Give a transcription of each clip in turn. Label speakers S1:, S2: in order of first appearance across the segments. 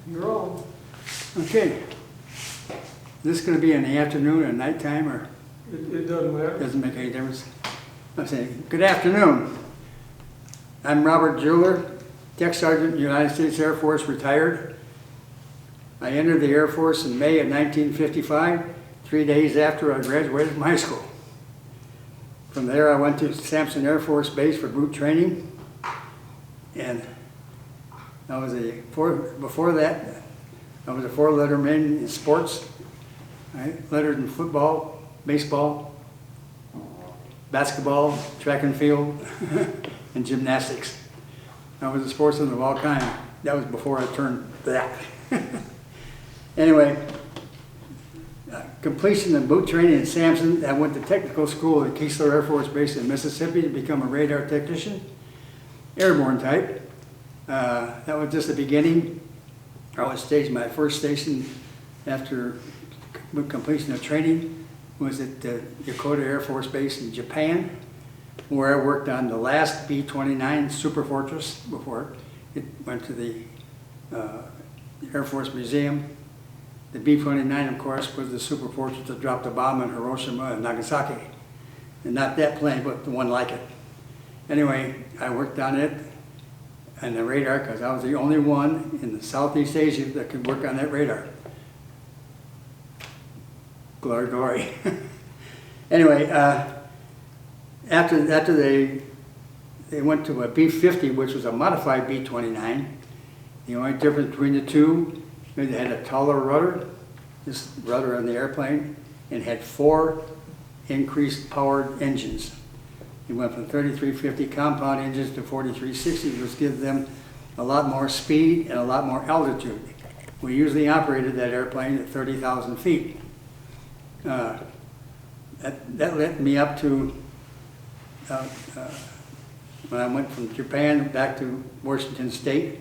S1: You're on.
S2: Okay. Is this going to be in the afternoon or nighttime, or
S1: It doesn't matter.
S2: doesn't make any difference? I'm saying, good afternoon. I'm Robert Juhler, Tech Sergeant, United States Air Force, retired. I entered the Air Force in May of 1955, 3 days after I graduated from high school. From there, I went to Sampson Air Force Base for boot training, and before that, I was a four-letterman in sports. I lettered in football, baseball, basketball, track and field, and gymnastics. I was a sportsman of all kinds. That was before I turned that. Anyway, completion of boot training in Sampson. I went to technical school at Keesler Air Force Base in Mississippi to become a radar technician, airborne type. That was just the beginning. I was staged. My first station after completion of training was at Yokota Air Force Base in Japan, where I worked on the last B-29 Super Fortress before it went to the Air Force Museum. The B-29, of course, was the Super Fortress that dropped a bomb in Hiroshima and Nagasaki. And not that plane, but the one like it. Anyway, I worked on it and the radar because I was the only one in the Southeast Asia that could work on that radar. Glory, glory. Anyway, after they went to a B-50, which was a modified B-29. The only difference between the two, they had a taller rudder, this rudder on the airplane, and had 4 increased powered engines. It went from 3350 compound engines to 4360, which gives them a lot more speed and a lot more altitude. We usually operated that airplane at 30,000 feet. That led me up to, when I went from Japan back to Washington State,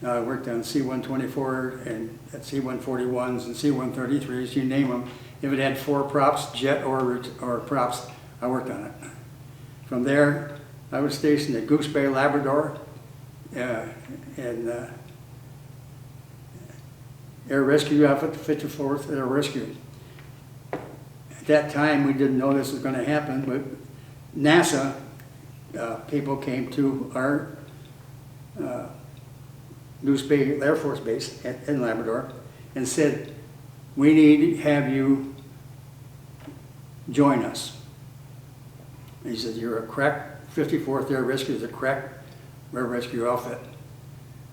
S2: I worked on C-124 and at C-141s and C-133s, you name them. If it had 4 props, jet or props, I worked on it. From there, I was stationed at Goose Bay, Labrador, and Air Rescue Outfit, 54th Air Rescue. At that time, we didn't know this was going to happen, but NASA people came to our Goose Bay Air Force Base in Labrador and said, we need to have you join us. He said, you're a crack, 54th Air Rescue is a crack air rescue outfit.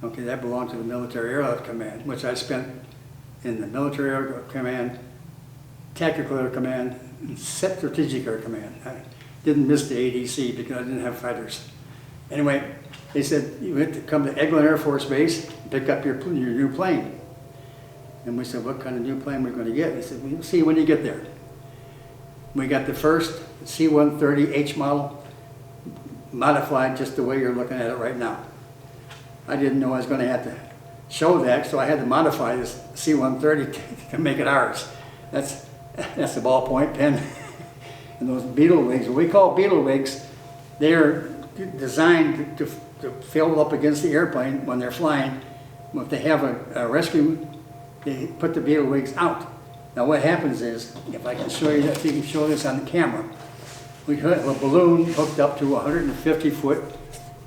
S2: Okay, that belonged to the Military Air Command, which I spent in the Military Air Command, Tactical Air Command, and Strategic Air Command. I didn't miss the ADC because I didn't have fighters. Anyway, they said, you have to come to Eglin Air Force Base, pick up your new plane. And we said, what kind of new plane we're going to get? They said, well, you'll see when you get there. We got the first C-130H model, modified just the way you're looking at it right now. I didn't know I was going to have to show that, so I had to modify this C-130 to make it ours. That's the ballpoint pen. And those beetle wings, what we call beetle wings, they're designed to fill up against the airplane when they're flying. If they have a rescue, they put the beetle wings out. Now what happens is, if I can show you that, if you can show this on the camera, we have a balloon hooked up to a 150-foot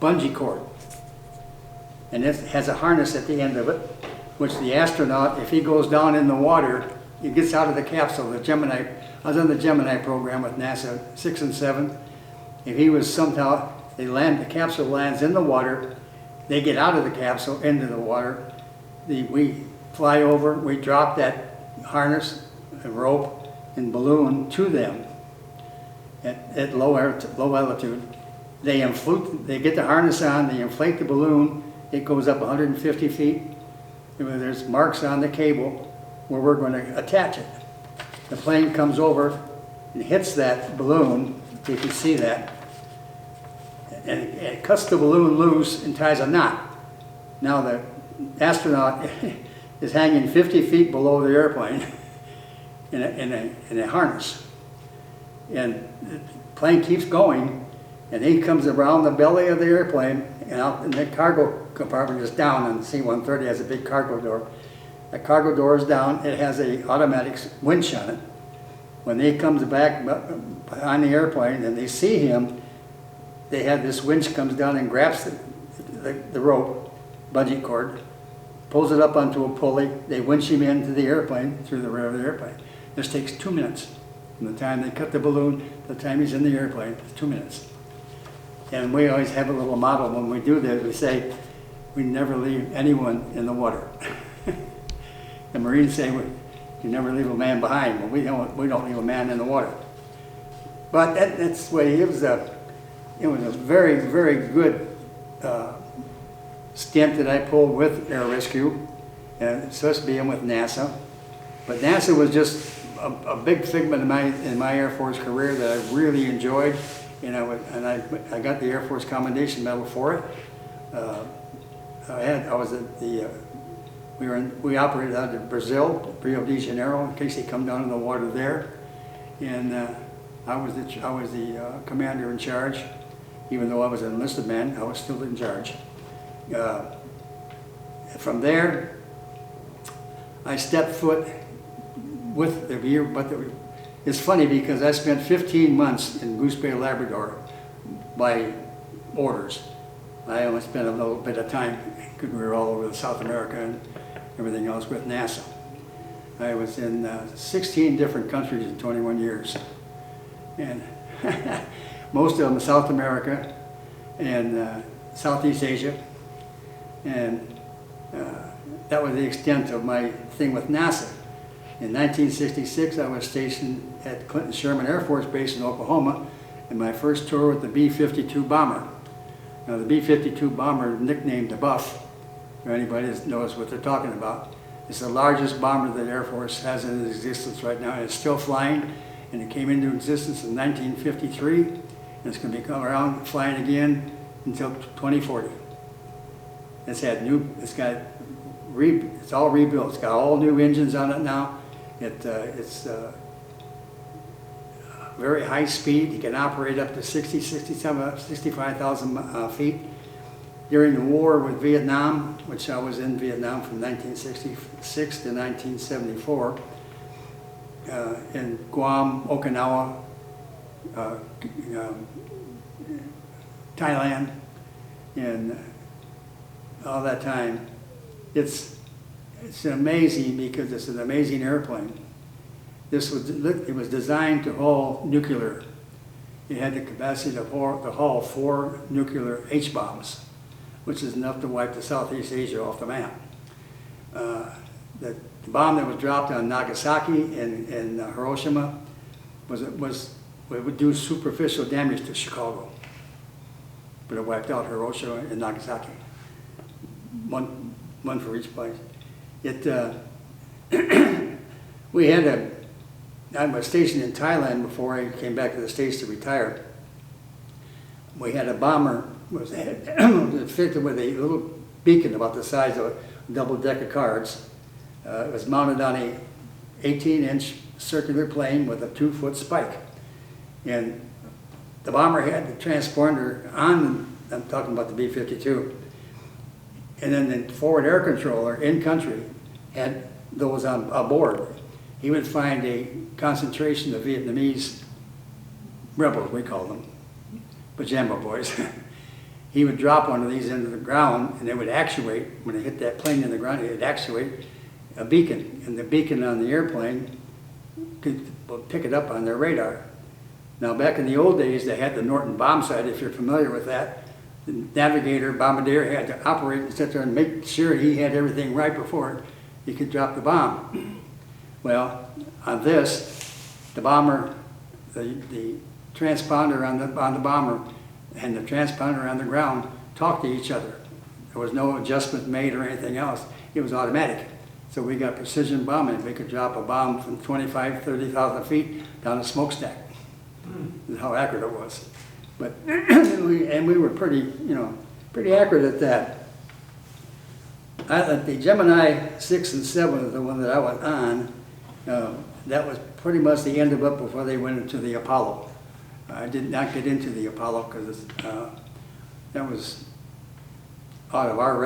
S2: bungee cord. And it has a harness at the end of it, which the astronaut, if he goes down in the water, he gets out of the capsule. The Gemini, I was on the Gemini program with NASA 6 and 7. If he was somehow, the capsule lands in the water, they get out of the capsule into the water. We fly over, we drop that harness, and rope, and balloon to them at low altitude. They get the harness on, they inflate the balloon, it goes up 150 feet. There's marks on the cable where we're going to attach it. The plane comes over and hits that balloon, if you can see that, and it cuts the balloon loose and ties a knot. Now the astronaut is hanging 50 feet below the airplane in a harness. And the plane keeps going, and he comes around the belly of the airplane, and the cargo compartment is down, and the C-130 has a big cargo door. The cargo door is down. It has a automatic winch on it. When he comes back behind the airplane and they see him, they have this winch comes down and grabs the rope, bungee cord, pulls it up onto a pulley. They winch him into the airplane, through the rear of the airplane. This takes 2 minutes. From the time they cut the balloon to the time he's in the airplane, it's 2 minutes. And we always have a little motto when we do this. We say, we never leave anyone in the water. The Marines say, you never leave a man behind. Well, we don't leave a man in the water. But that's the way it was. It was a very, very good stint that I pulled with Air Rescue, and especially being with NASA. But NASA was just a big figment in my Air Force career that I really enjoyed, and I got the Air Force Commendation Medal for it. We operated out of Brazil, Rio de Janeiro, in case they come down in the water there, and I was the commander in charge. Even though I was an enlisted man, I was still in charge. From there, I stepped foot with the year, but it's funny because I spent 15 months in Goose Bay, Labrador by orders. I only spent a little bit of time because we were all over South America and everything else with NASA. I was in 16 different countries in 21 years. And most of them South America and Southeast Asia. And that was the extent of my thing with NASA. In 1966, I was stationed at Clinton Sherman Air Force Base in Oklahoma, and my first tour with the B-52 bomber. Now, the B-52 bomber, nicknamed the Buff, for anybody that knows what they're talking about, it's the largest bomber that Air Force has in existence right now, and it's still flying, and it came into existence in 1953, and it's going to be coming around flying again until 2040. It's all rebuilt. It's got all new engines on it now. It's very high speed. You can operate up to 65,000 feet. During the war with Vietnam, which I was in Vietnam from 1966 to 1974, in Guam, Okinawa, Thailand, and all that time, it's amazing because it's an amazing airplane. It was designed to haul nuclear. It had the capacity to haul 4 nuclear H-bombs, which is enough to wipe the Southeast Asia off the map. The bomb that was dropped on Nagasaki and Hiroshima would do superficial damage to Chicago, but it wiped out Hiroshima and Nagasaki. One for each place. I was stationed in Thailand before I came back to the States to retire. We had a bomber was fitted with a little beacon about the size of a double deck of cards. It was mounted on a 18-inch circular plane with a 2-foot spike. And the bomber had the transponder on, I'm talking about the B-52, and then the forward air controller in country had those on aboard. He would find a concentration of Vietnamese rebels, we call them, pajama boys. He would drop one of these into the ground, and it would actuate, when it hit that plane in the ground, it would actuate a beacon, and the beacon on the airplane could pick it up on their radar. Now, back in the old days, they had the Norton bomb sight, if you're familiar with that. The navigator, bombardier, had to operate and sit there and make sure he had everything right before he could drop the bomb. Well, on this, the bomber, the transponder on the bomber and the transponder on the ground talked to each other. There was no adjustment made or anything else. It was automatic. So we got precision bombing. We could drop a bomb from 25, 30,000 feet down a smokestack. That's how accurate it was. But we were pretty accurate at that. The Gemini 6 and 7 is the one that I was on. That was pretty much the end of it before they went into the Apollo. I did not get into the Apollo because that was out of our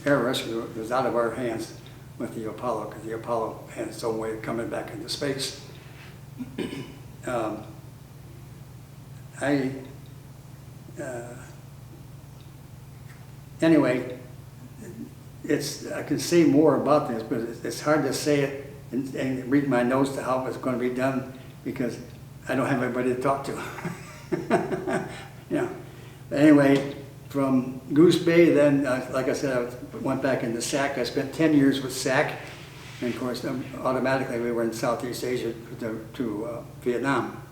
S2: air rescue, it was out of our hands with the Apollo, because the Apollo had its own way of coming back into space. Anyway, I can say more about this, but it's hard to say it and read my notes to how it's going to be done, because I don't have anybody to talk to. Yeah. But anyway, from Goose Bay, then, like I said, I went back into SAC. I spent 10 years with SAC, and of course, automatically we were in Southeast Asia to Vietnam.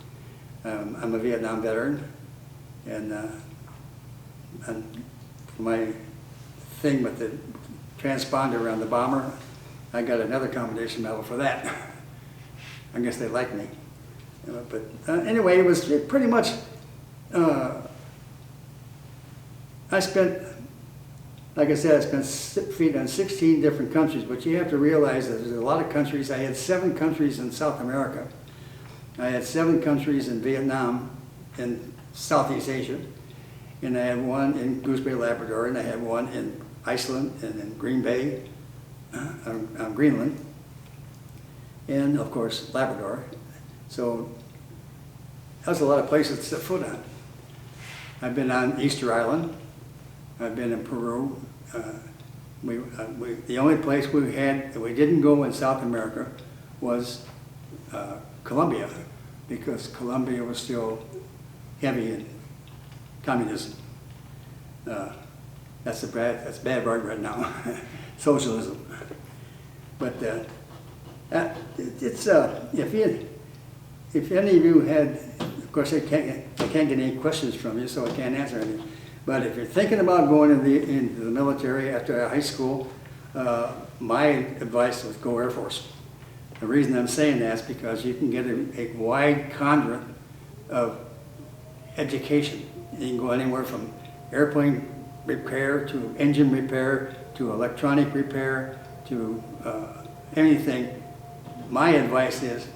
S2: I'm a Vietnam veteran, and my thing with the transponder around the bomber, I got another commendation medal for that. I guess they liked me. But anyway, it was pretty much, I spent, like I said, I spent feet on 16 different countries, but you have to realize that there's a lot of countries. I had 7 countries in South America. I had 7 countries in Vietnam, in Southeast Asia, and I had 1 in Goose Bay, Labrador, and I had 1 in Iceland and in Green Bay, Greenland, and of course Labrador. So that's a lot of places to set foot on. I've been on Easter Island. I've been in Peru. The only place we didn't go in South America was Colombia, because Colombia was still heavy in communism. That's bad word right now, socialism. But it's if any of you had, of course I can't get any questions from you, so I can't answer anything. But if you're thinking about going into the military after high school, my advice was go Air Force. The reason I'm saying that is because you can get a wide conduit of education. You can go anywhere from airplane repair to engine repair to electronic repair to anything. My advice is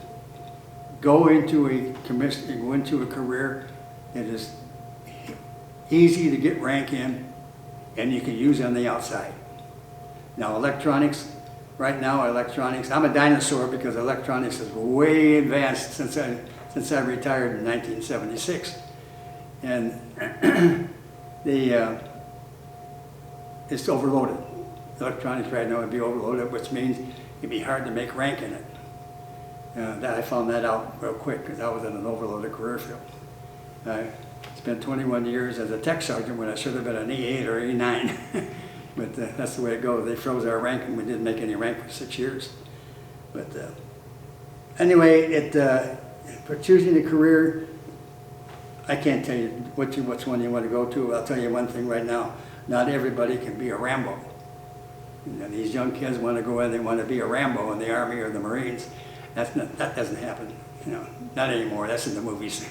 S2: go into a career that is easy to get rank in and you can use on the outside. Now electronics, right now electronics, I'm a dinosaur because electronics is way advanced since I retired in 1976. And it's overloaded. Electronics right now would be overloaded, which means it'd be hard to make rank in it. I found that out real quick because I was in an overloaded career field. I spent 21 years as a tech sergeant when I should have been an E8 or E9. But that's the way it goes. They froze our rank and we didn't make any rank for 6 years. But anyway, for choosing a career, I can't tell you which one you want to go to. I'll tell you one thing right now. Not everybody can be a Rambo. And these young kids want to go in, they want to be a Rambo in the Army or the Marines. That doesn't happen, not anymore. That's in the movies.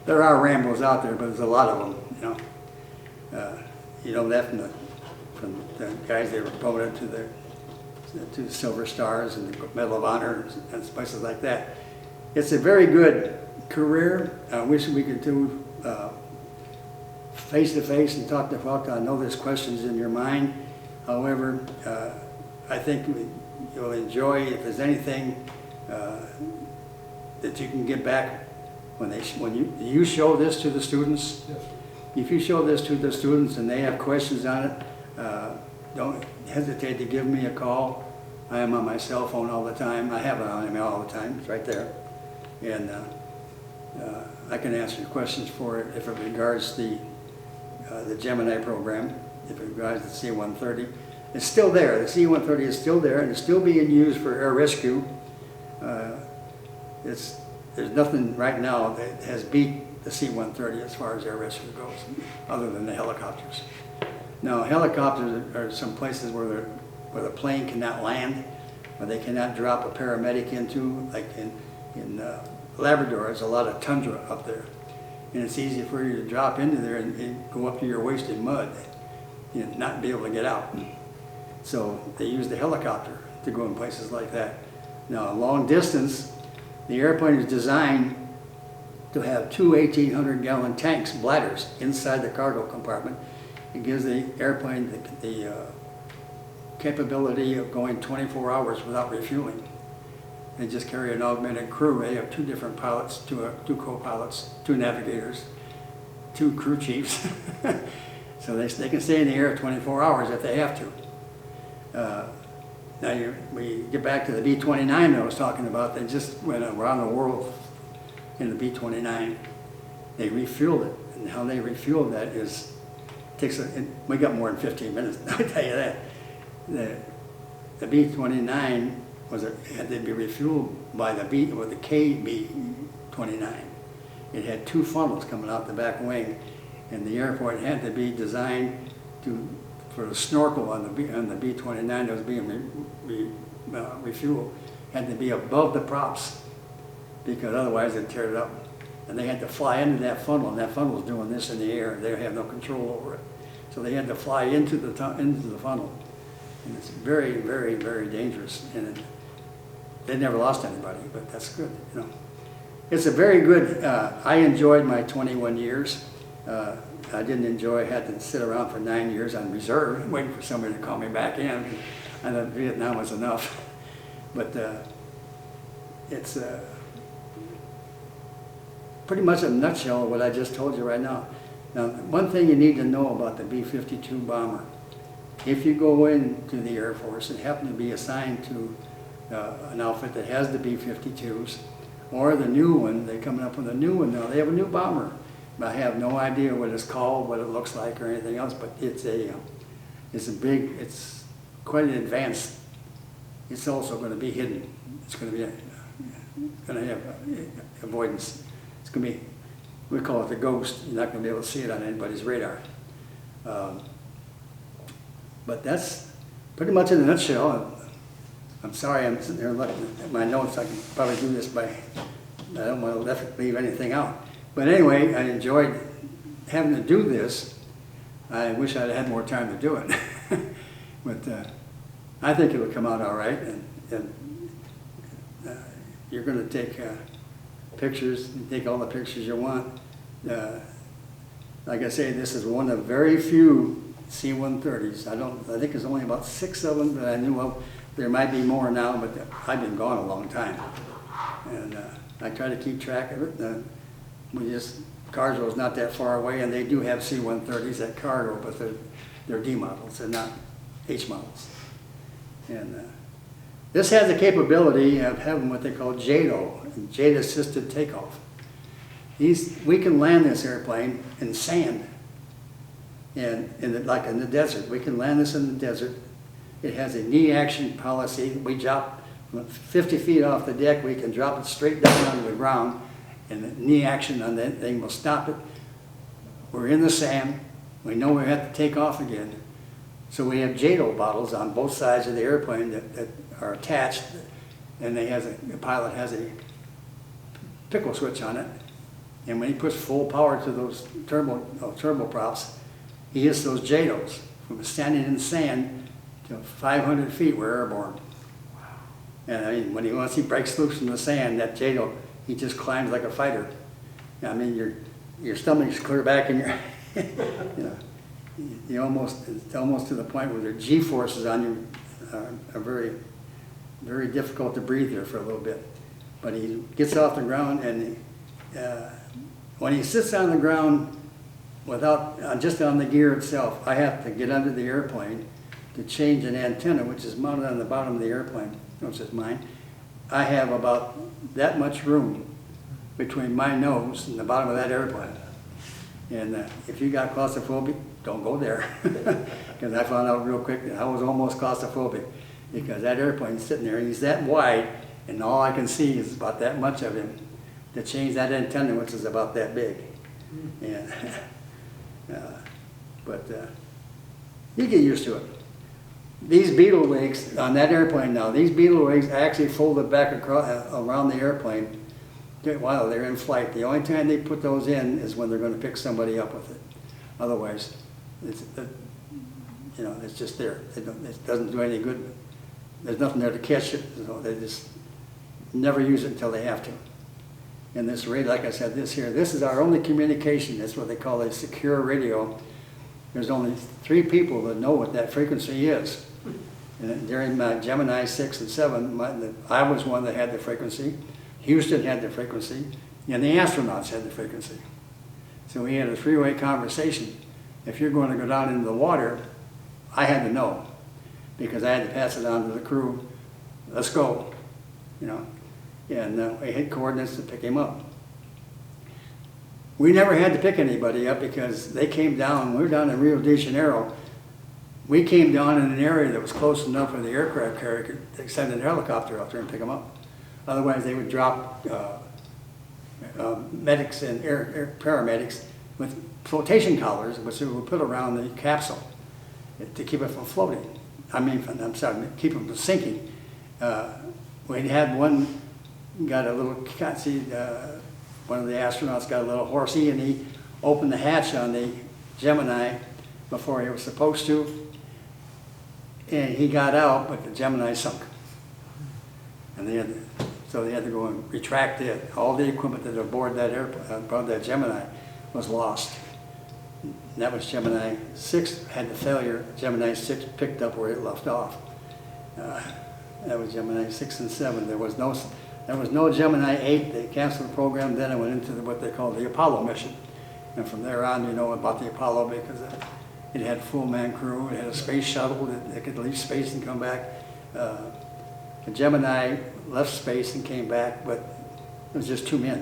S2: There are Rambos out there, but there's a lot of them, You know that from the guys that were promoted to the Silver Stars and the Medal of Honor and places like that. It's a very good career. I wish we could do face-to-face and talk to folks. I know there's questions in your mind. However, I think you'll enjoy, if there's anything that you can get back when you show this to the students. Yes. If you show this to the students and they have questions on it, don't hesitate to give me a call. I am on my cell phone all the time. I have it on me all the time. It's right there. And I can answer your questions for it if it regards the Gemini program, if it regards the C-130. It's still there. The C-130 is still there and it's still being used for air rescue. There's nothing right now that has beat the C-130 as far as air rescue goes, other than the helicopters. Now, helicopters are some places where the plane cannot land, where they cannot drop a paramedic into, like in Labrador. There's a lot of tundra up there. And it's easy for you to drop into there and go up to your waist in mud and not be able to get out. So they use the helicopter to go in places like that. Now, long distance, the airplane is designed to have 2 1,800-gallon tanks, bladders, inside the cargo compartment. It gives the airplane the capability of going 24 hours without refueling. They just carry an augmented crew. They have 2 different pilots, 2 co-pilots, 2 navigators, 2 crew chiefs. So they can stay in the air 24 hours if they have to. Now we get back to the B-29 I was talking about. They just went around the world in the B-29. They refueled it, and how they refueled that is we got more than 15 minutes. I tell you that. The B-29 had to be refueled by the KB-29. It had 2 funnels coming out the back wing, and the airport had to be designed for the snorkel on the B-29 that was being refueled, had to be above the props, because otherwise they'd tear it up. And they had to fly into that funnel, and that funnel was doing this in the air. They have no control over it. So they had to fly into the funnel. And it's very, very, very dangerous. And they never lost anybody, but that's good, you know. It's a very good, I enjoyed my 21 years. I didn't enjoy, had to sit around for 9 years on reserve, waiting for somebody to call me back in. I thought Vietnam was enough. But it's pretty much a nutshell of what I just told you right now. Now, one thing you need to know about the B-52 bomber, if you go into the Air Force and happen to be assigned to an outfit that has the B-52s, or the new one, they're coming up with a new one now, they have a new bomber. I have no idea what it's called, what it looks like, or anything else, but it's quite an advanced. It's also going to be hidden. It's going to have avoidance. It's going to be, we call it the ghost. You're not going to be able to see it on anybody's radar. But that's pretty much in a nutshell. I'm sorry, I'm sitting there looking at my notes. I can probably do this I don't want to leave anything out. But anyway, I enjoyed having to do this. I wish I'd had more time to do it. But I think it would come out all right. And you're going to take pictures, and take all the pictures you want. Like I say, this is one of very few C-130s. I think there's only about 6 of them that I knew of. There might be more now, but I've been gone a long time. And I try to keep track of it. Carswell's not that far away, and they do have C-130s at Cargo, but they're D models, they're not H models. And this has the capability of having what they call JATO, Jet Assisted Takeoff. We can land this airplane in sand, like in the desert. We can land this in the desert. It has a knee action policy. We drop 50 feet off the deck, we can drop it straight down onto the ground, and the knee action on that thing will stop it. We're in the sand. We know we have to take off again. So we have JATO bottles on both sides of the airplane that are attached, and the pilot has a pickle switch on it. And when he puts full power to those turboprops, he hits those JATOs from standing in the sand to 500 feet. We're airborne. And I mean, once he breaks loose from the sand, that JATO, he just climbs like a fighter. I mean, your stomach's clear back, and it's almost to the point where the G-forces on you are very, very difficult to breathe there for a little bit. But he gets off the ground, and when he sits on the ground just on the gear itself, I have to get under the airplane to change an antenna, which is mounted on the bottom of the airplane, which is mine. I have about that much room between my nose and the bottom of that airplane. And if you got claustrophobic, don't go there. Because I found out real quick that I was almost claustrophobic, because that airplane's sitting there and he's that wide, and all I can see is about that much of him, to change that antenna, which is about that big. And you get used to it. These beetle wings on that airplane now, these beetle wings actually folded back around the airplane while they're in flight. The only time they put those in is when they're going to pick somebody up with it. Otherwise, it's just there. It doesn't do any good. There's nothing there to catch it. So they just never use it until they have to. And this radio, like I said, this is our only communication. That's what they call a secure radio. there's only 3 people that know what that frequency is. And during my Gemini 6 and 7, I was one that had the frequency, Houston had the frequency, and the astronauts had the frequency. So we had a 3-way conversation. If you're going to go down into the water, I had to know, because I had to pass it on to the crew. Let's go, you know. And we had coordinates to pick him up. We never had to pick anybody up because they came down. We were down in Rio de Janeiro. We came down in an area that was close enough for the aircraft carrier to send a helicopter out there and pick them up. Otherwise, they would drop medics and air paramedics with flotation collars, which they would put around the capsule to keep it from floating. I'm sorry, keep it from sinking. We had one got a little, one of the astronauts got a little horsey, and he opened the hatch on the Gemini before he was supposed to. And he got out, but the Gemini sunk. And so they had to go and retract it. All the equipment that aboard that aboard that Gemini was lost. And that was Gemini 6 had the failure. Gemini 6 picked up where it left off. That was Gemini 6 and 7. There was no Gemini 8. They canceled the program. Then it went into what they call the Apollo mission. And from there on, you know about the Apollo because it had a full man crew. It had a space shuttle that could leave space and come back. The Gemini left space and came back, but it was just 2 men.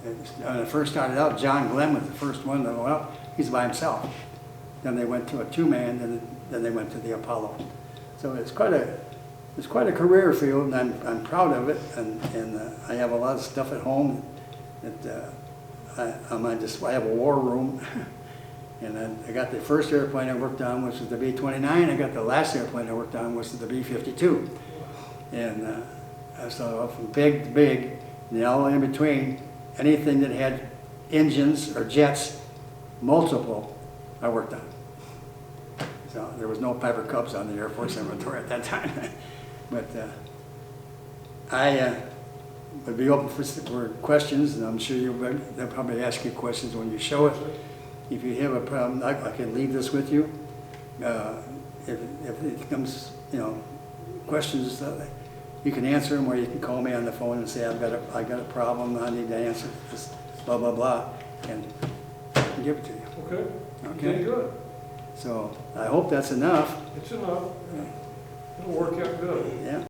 S2: When it first started out, John Glenn was the first one that went up. He's by himself. Then they went to a 2-man, and then they went to the Apollo. So it's quite a career field, and I'm proud of it. And I have a lot of stuff at home that I have a war room. And I got the first airplane I worked on, which was the B-29. I got the last airplane I worked on, which was the B-52. And I started off from big to big, and all in between, anything that had engines or jets, multiple, I worked on. So there was no Piper Cubs on the Air Force inventory at that time. But I would be open for questions, and I'm sure they'll probably ask you questions when you show it. If you have a problem, I can leave this with you. If it comes, questions, you can answer them, or you can call me on the phone and say, I got a problem, I need to answer this, blah, blah, blah, and I can give it to you.
S1: Okay.
S2: Okay?
S1: Good.
S2: So I hope that's enough.
S1: It's enough. It'll work out good.
S2: Yeah.